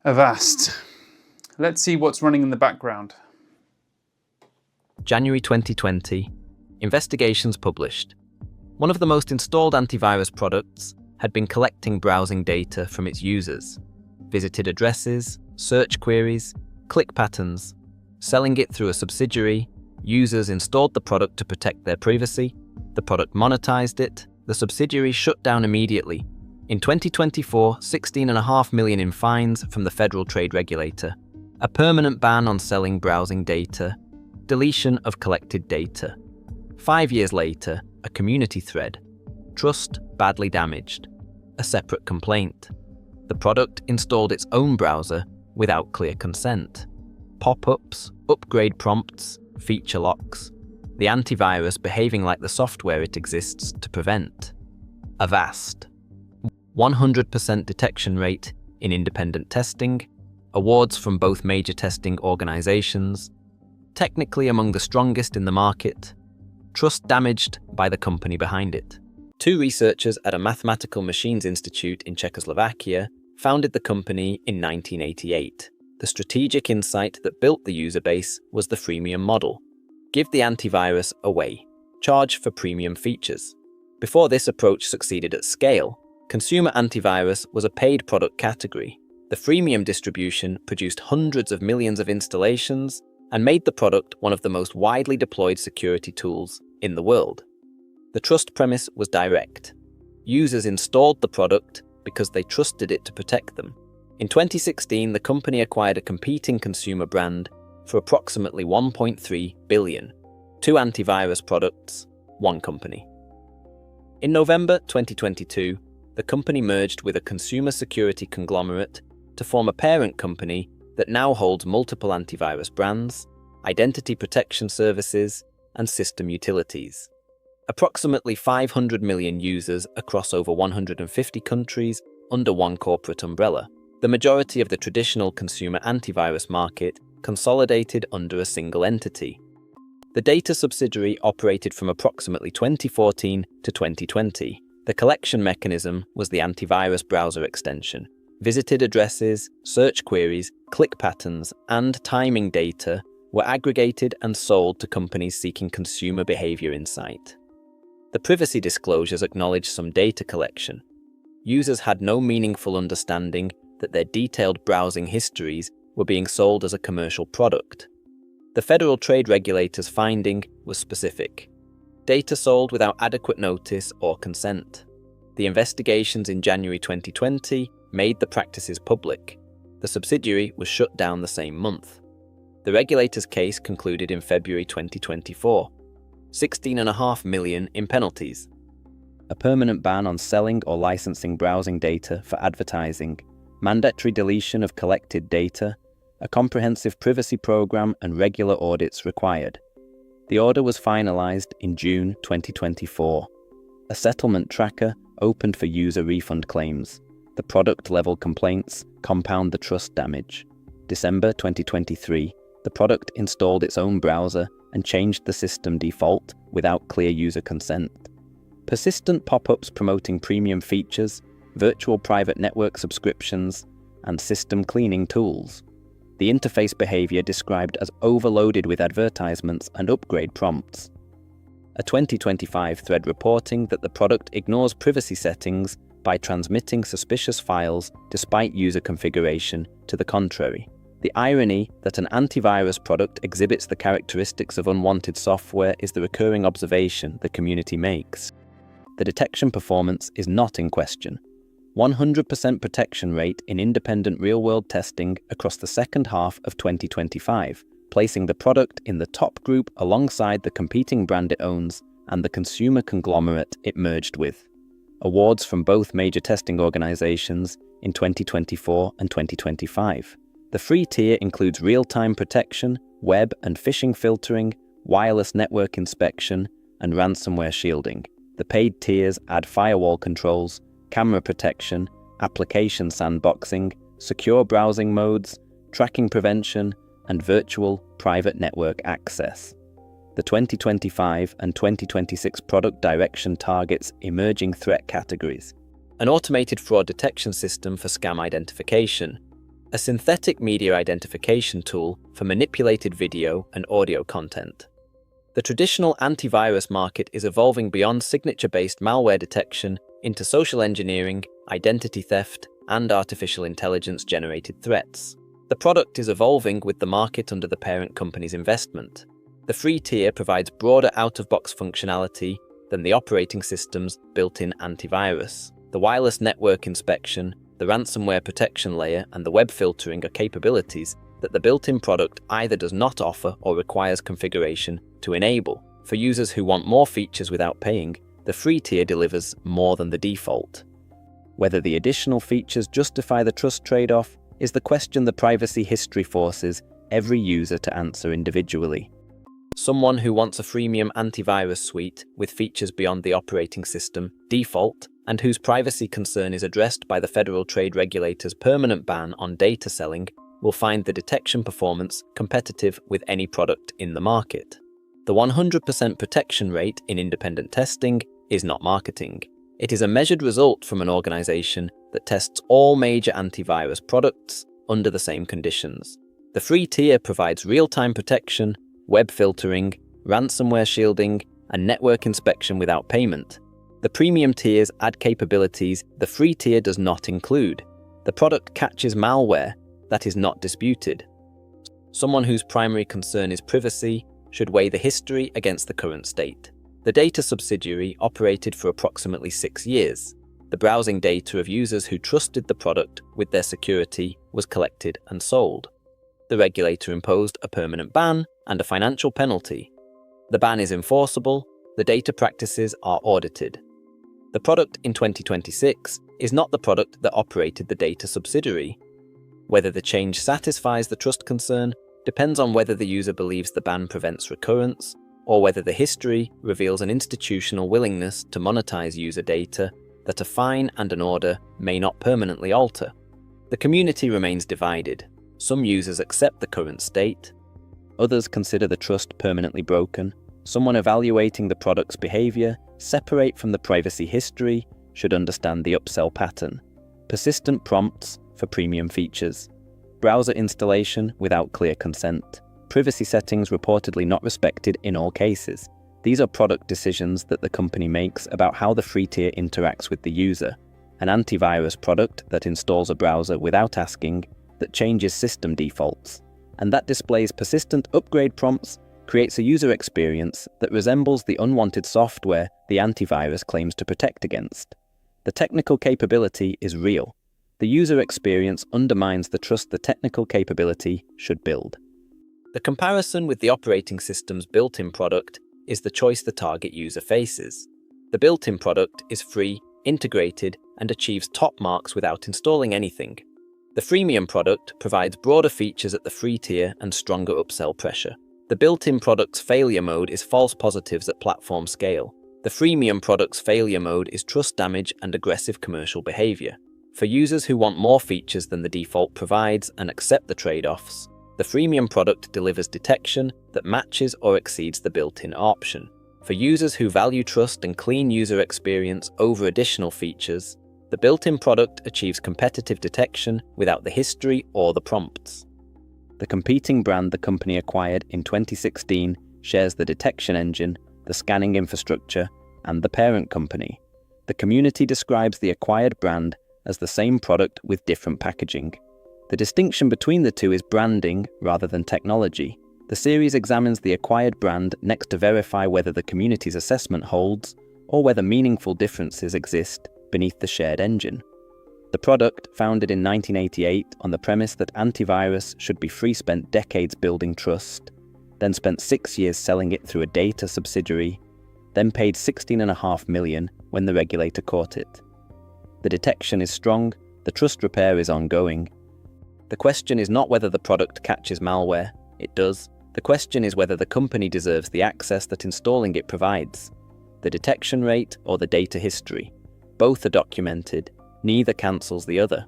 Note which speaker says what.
Speaker 1: Avast. Let's see what's running in the background.
Speaker 2: January 2020, investigations published. One of the most installed antivirus products had been collecting browsing data from its users, visited addresses, search queries, click patterns. Selling it through a subsidiary, users installed the product to protect their privacy, the product monetized it, the subsidiary shut down immediately. In 2024, 16.5 million in fines from the Federal Trade Regulator, a permanent ban on selling browsing data, deletion of collected data. 5 years later, a community thread, trust badly damaged, a separate complaint. The product installed its own browser without clear consent. Pop-ups, upgrade prompts, feature locks. The antivirus behaving like the software it exists to prevent. Avast. 100% detection rate in independent testing, awards from both major testing organizations, technically among the strongest in the market, trust damaged by the company behind it. 2 researchers at a mathematical machines institute in Czechoslovakia founded the company in 1988. The strategic insight that built the user base was the freemium model. Give the antivirus away. Charge for premium features. Before this approach succeeded at scale, consumer antivirus was a paid product category. The freemium distribution produced hundreds of millions of installations and made the product one of the most widely deployed security tools in the world. The trust premise was direct. Users installed the product because they trusted it to protect them. In 2016, the company acquired a competing consumer brand for approximately 1.3 billion. 2 antivirus products, 1 company. In November 2022, the company merged with a consumer security conglomerate to form a parent company that now holds multiple antivirus brands, identity protection services, and system utilities. Approximately 500 million users across over 150 countries under one corporate umbrella. The majority of the traditional consumer antivirus market consolidated under a single entity. The data subsidiary operated from approximately 2014 to 2020. The collection mechanism was the antivirus browser extension. Visited addresses, search queries, click patterns, and timing data were aggregated and sold to companies seeking consumer behavior insight. The privacy disclosures acknowledged some data collection. Users had no meaningful understanding that their detailed browsing histories were being sold as a commercial product. The Federal Trade Regulator's finding was specific. Data sold without adequate notice or consent. The investigations in January 2020 made the practices public. The subsidiary was shut down the same month. The regulator's case concluded in February 2024. 16.5 million in penalties. A permanent ban on selling or licensing browsing data for advertising, mandatory deletion of collected data, a comprehensive privacy program and regular audits required. The order was finalized in June 2024. A settlement tracker opened for user refund claims. The product-level complaints compound the trust damage. December 2023, the product installed its own browser and changed the system default without clear user consent. Persistent pop-ups promoting premium features, virtual private network subscriptions, and system cleaning tools. The interface behavior described as overloaded with advertisements and upgrade prompts. A 2025 thread reporting that the product ignores privacy settings by transmitting suspicious files despite user configuration to the contrary. The irony that an antivirus product exhibits the characteristics of unwanted software is the recurring observation the community makes. The detection performance is not in question. 100% protection rate in independent real-world testing across the second half of 2025, placing the product in the top group alongside the competing brand it owns and the consumer conglomerate it merged with. Awards from both major testing organizations in 2024 and 2025. The free tier includes real-time protection, web and phishing filtering, wireless network inspection, and ransomware shielding. The paid tiers add firewall controls, camera protection, application sandboxing, secure browsing modes, tracking prevention, and virtual private network access. The 2025 and 2026 product direction targets emerging threat categories. An automated fraud detection system for scam identification, a synthetic media identification tool for manipulated video and audio content. The traditional antivirus market is evolving beyond signature-based malware detection into social engineering, identity theft, and artificial intelligence-generated threats. The product is evolving with the market under the parent company's investment. The free tier provides broader out-of-box functionality than the operating system's built-in antivirus. The wireless network inspection, the ransomware protection layer, and the web filtering are capabilities that the built-in product either does not offer or requires configuration to enable. For users who want more features without paying, the free tier delivers more than the default. Whether the additional features justify the trust trade-off is the question the privacy history forces every user to answer individually. Someone who wants a freemium antivirus suite with features beyond the operating system default and whose privacy concern is addressed by the Federal Trade Regulator's permanent ban on data selling will find the detection performance competitive with any product in the market. The 100% protection rate in independent testing is not marketing. It is a measured result from an organization that tests all major antivirus products under the same conditions. The free tier provides real-time protection, web filtering, ransomware shielding, and network inspection without payment. The premium tiers add capabilities the free tier does not include. The product catches malware that is not disputed. Someone whose primary concern is privacy should weigh the history against the current state. The data subsidiary operated for approximately 6 years. The browsing data of users who trusted the product with their security was collected and sold. The regulator imposed a permanent ban and a financial penalty. The ban is enforceable, the data practices are audited. The product in 2026 is not the product that operated the data subsidiary. Whether the change satisfies the trust concern depends on whether the user believes the ban prevents recurrence, or whether the history reveals an institutional willingness to monetize user data that a fine and an order may not permanently alter. The community remains divided. Some users accept the current state. Others consider the trust permanently broken. Someone evaluating the product's behavior, separate from the privacy history, should understand the upsell pattern. Persistent prompts for premium features. Browser installation without clear consent. Privacy settings reportedly not respected in all cases. These are product decisions that the company makes about how the free tier interacts with the user. An antivirus product that installs a browser without asking, that changes system defaults, and that displays persistent upgrade prompts, creates a user experience that resembles the unwanted software the antivirus claims to protect against. The technical capability is real. The user experience undermines the trust the technical capability should build. The comparison with the operating system's built-in product is the choice the target user faces. The built-in product is free, integrated, and achieves top marks without installing anything. The freemium product provides broader features at the free tier and stronger upsell pressure. The built-in product's failure mode is false positives at platform scale. The freemium product's failure mode is trust damage and aggressive commercial behavior. For users who want more features than the default provides and accept the trade-offs, the freemium product delivers detection that matches or exceeds the built-in option. For users who value trust and clean user experience over additional features, the built-in product achieves competitive detection without the history or the prompts. The competing brand the company acquired in 2016 shares the detection engine, the scanning infrastructure, and the parent company. The community describes the acquired brand as the same product with different packaging. The distinction between the two is branding rather than technology. The series examines the acquired brand next to verify whether the community's assessment holds or whether meaningful differences exist beneath the shared engine. The product, founded in 1988 on the premise that antivirus should be free, spent decades building trust, then spent 6 years selling it through a data subsidiary, then paid $16.5 million when the regulator caught it. The detection is strong, the trust repair is ongoing. The question is not whether the product catches malware, it does. The question is whether the company deserves the access that installing it provides. The detection rate or the data history. Both are documented, neither cancels the other.